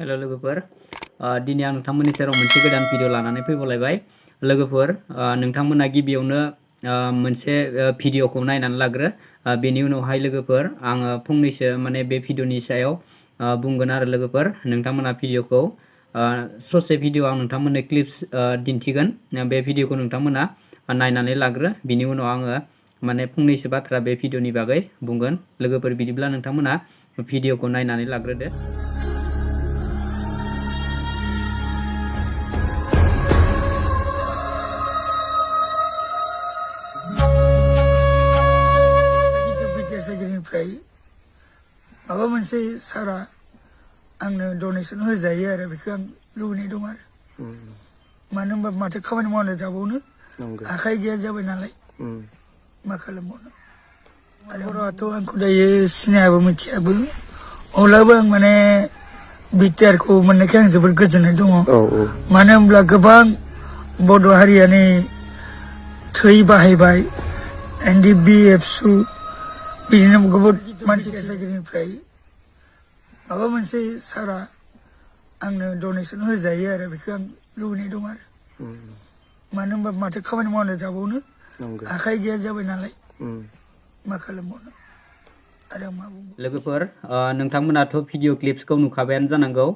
हेल' लोगोफोर दिनै आं नोंथांमोननि सेराव मोनसे गोदान भिडिअ लानानै फैबावलायबाय लोगोफोर नोंथांमोना गिबियावनो मोनसे भिडिअखौ नायनानै लाग्रो बेनि उनावहाय लोगोफोर आङो फंनैसो माने बे भिडिअनि सायाव बुंगोन आरो लोगोफोर नोंथांमोना भिडिअखौ ससे भिडिअ आं नोंथांमोननो क्लिप्स दिन्थिगोन बे भिडिअखौ नोंथांमोना नायनानै लाग्रो बिनि उनाव आङो माने फंनैसो बाथ्रा बे भिडिअनि बागै बुंगोन लोगोफोर बिदिब्ला नोंथांमोना भिडिअखौ नायनानै लाग्रोदो। गेजेरनिफ्राय माबा मोनसे सारा आंनो डनेसन होजायो आरो बेखौ आं लुबैनाय दं आरो मानो होनबा माथो खामानि मावनो जाबावनो आखाइ गैया जाबाय नालाय मा खालामबावनो आरो बर'आथ' आंखौ दायो सिनायाबो मिथियाबो अब्लाबो आं माने बिटिआरखौ मोननायखाय आं जोबोद गोजोननाय दङ मानो होनब्ला गोबां बड' हारियानो थै बाहायबाय NDBFSU बिदिनो गोबां मानसि गेजेरनिफ्राय माबा मोनसे सारा आंनो डनेसन होजायो आरो बेखौ आं लुबैनाय दं आरो मानो होनबा माथो खामानि मावनो जाबावनो आखाइ गैया जाबाय नालाय मा खालामबावनो आरो मा बुंबावनो लोगोफोर नोंथांमोनाथ' भिडिअ क्लिप्सखौ नुखाबायानो जानांगौ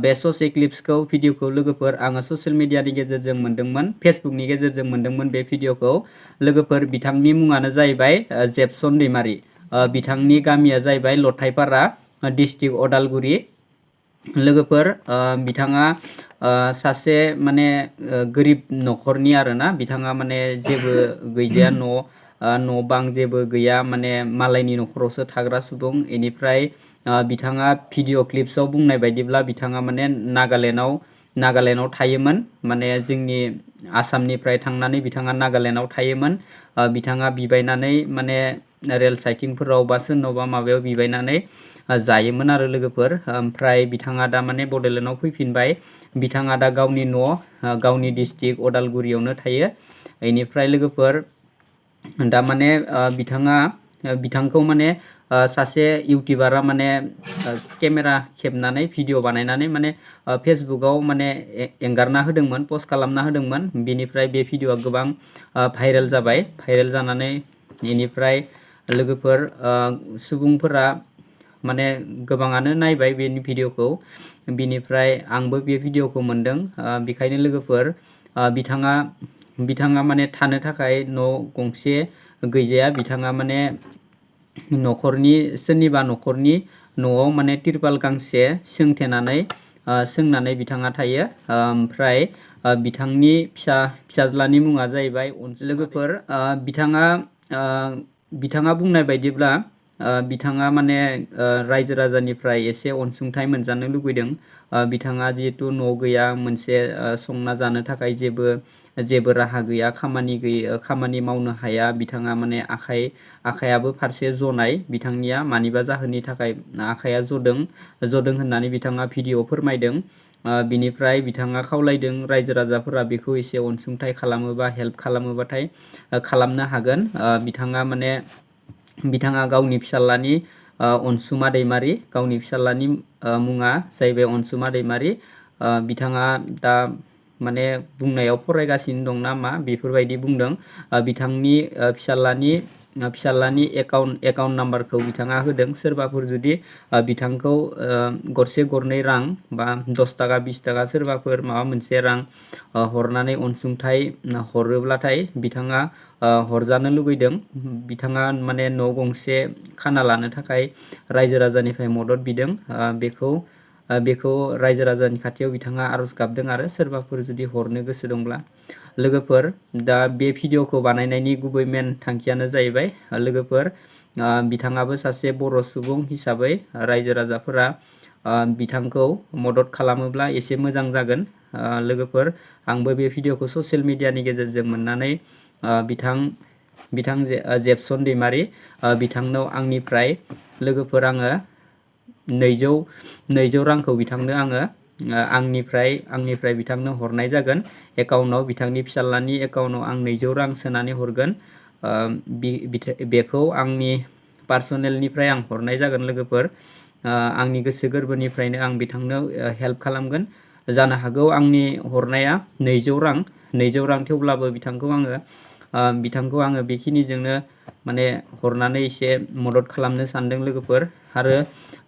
बे ससे क्लिप्सखौ भिडिअखौ लोगोफोर आङो ससियेल मिडियानि गेजेरजों मोन्दोंमोन फेसबुकनि गेजेरजों मोन्दोंमोन बे भिडिअखौ लोगोफोर बिथांनि मुङानो जाहैबाय जेपसन दैमारि बिथांनि गामिया जाहैबाय लथाइपारा डिस्ट्रिक्ट अदालगुरि लोगोफोर बिथाङा सासे माने गोरिब न'खरनि आरोना बिथाङा माने जेबो गैजाया न' बां जेबो गैया माने मालायनि न'खरावसो थाग्रा सुबुं इनिफ्राय बिथाङा भिडिअ क्लिप्सआव बुंनाय बायदिब्ला बिथाङा माने नागालेण्डआव थायोमोन माने जोंनि आसामनिफ्राय थांनानै बिथाङा नागालेण्डआव थायोमोन बिथाङा बिबायनानै माने रेल साइटिंफोराव बा सोरनावबा माबायाव बिबायनानै जायोमोन आरो लोगोफोर ओमफ्राय बिथाङा दा माने बड'लेण्डआव फैफिनबाय बिथाङा दा गावनि न' गावनि डिस्ट्रिक्ट अदालगुरियावनो थायो इनिफ्राय लोगोफोर दा माने बिथांखौ माने सासे इउटिउबारा माने केमेरा खेबनानै भिडिअ बानायनानै माने फेसबुकआव माने एंगारना होदोंमोन पस्ट खालामना होदोंमोन बिनिफ्राय बे भिडिअआ गोबां भाइरेल जाबाय भाइरेल जानानै इनिफ्राय लोगोफोर सुबुंफोरा माने गोबाङानो नायबाय बेनि भिडिअखौ बिनिफ्राय आंबो बे भिडिअखौ मोन्दों बेखायनो लोगोफोर बिथाङा माने थानो थाखाय न' गंसे गैजाया बिथाङा माने सोरनिबा न'खरनि न'आव माने तिरपाल गांसे सोंनानै बिथाङा थायो ओमफ्राय बिथांनि फिसाज्लानि मुङा जाहैबाय लोगोफोर बिथाङा बुंनाय बायदिब्ला बिथाङा माने रायजो राजानिफ्राय एसे अनसुंथाइ मोनजानो लुगैदों बिथाङा जिहेतु न' गैया मोनसे संना जानो थाखाय जेबो राहा गैया खामानि मावनो हाया बिथाङा माने आखायाबो फारसे जनाय बिथांनिया मानिबा जाहोननि थाखाय आखाया जदों होननानै बिथाङा भिडिअ फोरमायदों बिनिफ्राय बिथाङा खावलायदों रायजो राजाफोरा बेखौ एसे अनसुंथाइ खालामोबा हेल्प खालामोबाथाय खालामनो हागोन बिथाङा गावनि फिसाज्लानि अनसुमा दैमारि गावनि फिसाज्लानि मुङा जाहैबाय अनसुमा दैमारि बिथाङा दा माने बुंनायाव फरायगासिनो दं ना मा बेफोरबायदि बुंदों बिथांनि फिसाज्लानि एकाउन्ट नाम्बारखौ बिथाङा होदों सोरबाफोर जुदि बिथांखौ गरसे गरनै रां बा 10 थाखा 20 थाखा सोरबाफोर माबा मोनसे रां हरनानै अनसुंथाइ हरोब्लाथाय बिथाङा हरजानो लुगैदों बिथाङा माने न' गंसे खाना लानो थाखाय रायजो राजानिफ्राय मदद बिदों बेखौ रायजो राजानि खाथियाव बिथाङा आर'ज गाबदों आरो सोरबाफोर जुदि हरनो गोसो दंब्ला लोगोफोर दा बे भिडिअखौ बानायनायनि गुबै मेन थांखियानो जाहैबाय लोगोफोर बिथाङाबो सासे बर' सुबुं हिसाबै रायजो राजाफोरा बिथांखौ मदद खालामोब्ला एसे मोजां जागोन लोगोफोर आंबो बे भिडिअखौ ससियेल मिडियानि गेजेरजों मोननानै बिथां जेपसन दैमारि बिथांनाव आंनिफ्राय लोगोफोर आङो 200 रांखौ बिथांनो आङो आंनिफ्राय बिथांनो हरनाय जागोन एकाउन्टआव बिथांनि फिसाज्लानि एकाउन्टआव आं 200 रां सोनानै हरगोन बेखौ आंनि पार्सनेलनिफ्राय आं हरनाय जागोन लोगोफोर आंनि गोसो गोरबोनिफ्रायनो आं बिथांनो हेल्प खालामगोन। जानो हागौ आंनि हरनाया 200 रां थेवब्लाबो बिथांखौ आङो बेखिनिजोंनो माने हरनानै एसे मदद खालामनो सानदों लोगोफोर। आरो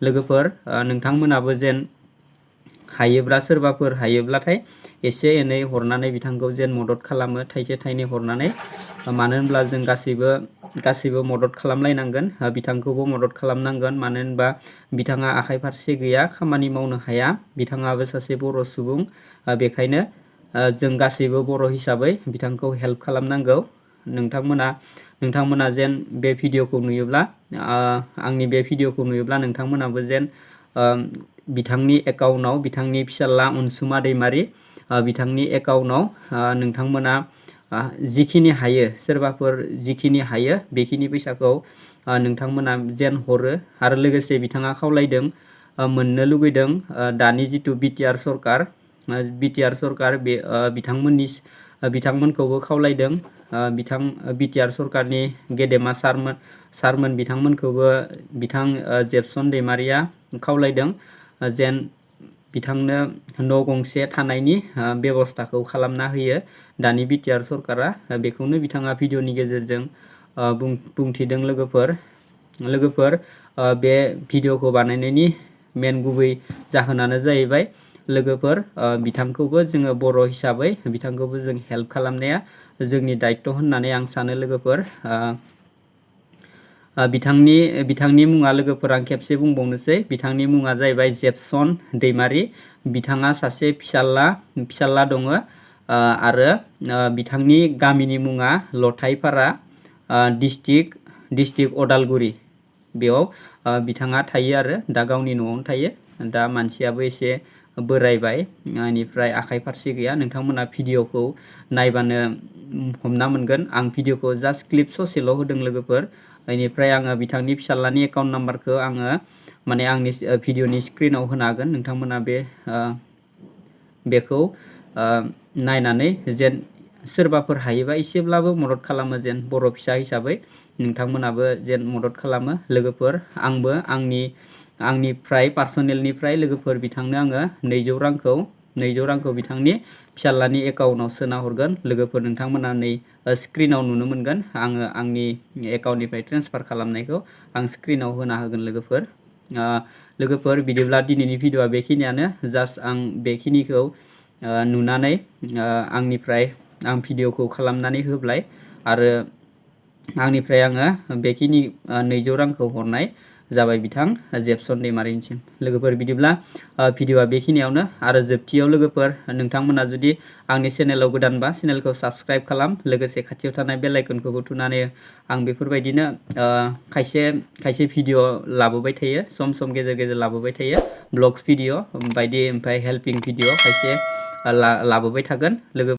लोगोफोर नोंथांमोनाबो जेन हायोब्ला सोरबाफोर हायोब्लाथाय एसे एनै हरनानै बिथांखौ जेन मदद खालामो, थाइसे थाइनै हरनानै। मानो होनब्ला जों गासैबो मदद खालामलायनांगोन, बिथांखौबो मदद खालामनांगोन। मानो होनबा बिथाङा आखाइ फारसे गैया, खामानि मावनो हाया, बिथाङाबो सासे बर' सुबुं। बेखायनो जों गासैबो बर' हिसाबै बिथांखौ हेल्प खालामनांगौ। नोंथांमोना जेन बे भिडिअखौ नुयोब्ला, आंनि बे भिडिअखौ नुयोब्ला नोंथांमोनाबो जेन बिथांनि एकाउन्टआव, बिथांनि फिसाज्ला अनसुमा दैमारि बिथांनि एकाउन्टआव नोंथांमोना जिखिनि हायो, सोरबाफोर जिखिनि हायो बेखिनि फैसाखौ नोंथांमोना जेन हरो। आरो लोगोसे बिथाङा खावलायदों, मोननो लुगैदों दानि जिथु बिटिआर सरकार बे बिथांमोनखौबो खावलायदों, बिटिआर सरकारनि गेदेमा सारमोन बिथांमोनखौबो बिथां जेपसन दैमारिया खावलायदों जेन बिथांनो न' गंसे थानायनि बेब'स्थाखौ खालामना होयो दानि बिटिआर सरकारा। बेखौनो बिथाङा भिडिअनि गेजेरजों बुंथिदों लोगोफोर। बे भिडिअखौ बानायनायनि मेन गुबै जाहोनानो जाहैबाय लोगोफोर, बिथांखौबो जोङो बर' हिसाबै बिथांखौबो जों हेल्प खालामनाया जोंनि दायित्व होननानै आं सानो लोगोफोर। बिथांनि मुङा लोगोफोर, आं खेबसे बुंबावनोसै, बिथांनि मुङा जाहैबाय जेपसन दैमारि। बिथाङा सासे फिसाज्ला दङ। आरो बिथांनि गामिनि मुङा लथाइपारा, डिस्ट्रिक्ट अदालगुरि। बेयाव बिथाङा थायो आरो दा गावनि न'आवनो थायो। दा मानसियाबो एसे बोरायबाय, बेनिफ्राय आखाइ फारसे गैया। नोंथांमोना भिडिअखौ नायबानो हमना मोनगोन। आं भिडिअखौ जास्ट क्लिप ससेल' होदों लोगोफोर। बेनिफ्राय आङो बिथांनि फिसाज्लानि एकाउन्ट नाम्बारखौ आङो माने आंनि भिडिअनि स्क्रिनाव होनो हागोन। नोंथांमोना बेखौ नायनानै जेन सोरबाफोर हायोबा एसेब्लाबो मदद खालामो, जेन बर' फिसा हिसाबै नोंथांमोनाबो जेन मदद खालामो लोगोफोर। आंबो आंनिफ्राय पार्सनेलनिफ्राय लोगोफोर बिथांनो आङो 200 रांखौ बिथांनि फिसाज्लानि एकाउन्टआव सोना हरगोन लोगोफोर। नोंथांमोना नै स्क्रिनाव नुनो मोनगोन। आङो आंनि एकाउन्टनिफ्राय ट्रेन्सफार खालामनायखौ आं स्क्रिनाव होना होगोन लोगोफोर। बिदिब्ला दिनैनि भिडिअआ बेखिनियानो। जास्ट आं बेखिनिखौ नुनानै आं भिडिअखौ खालामनानै होबाय आरो आंनिफ्राय आङो बेखिनि 200 रांखौ हरनाय जाबाय बिथां जेपसन दैमारिनिसिम लोगोफोर। बिदिब्ला भिडिअआ बेखिनियावनो। आरो जोबथियाव लोगोफोर, नोंथांमोना जुदि आंनि चेनेलाव गोदानबा चेनेलखौ साबस्क्राइब खालाम, लोगोसे खाथियाव थानाय बेल आइकनखौबो थुनानै आं बेफोरबायदिनो खायसे भिडिअ लाबोबाय थायो, सम सम गेजेर लाबोबाय थायो, ब्लग्स भिडिअ बायदि, ओमफ्राय हेल्पिं भिडिअ खायसे लाबोबाय थागोन लोगो।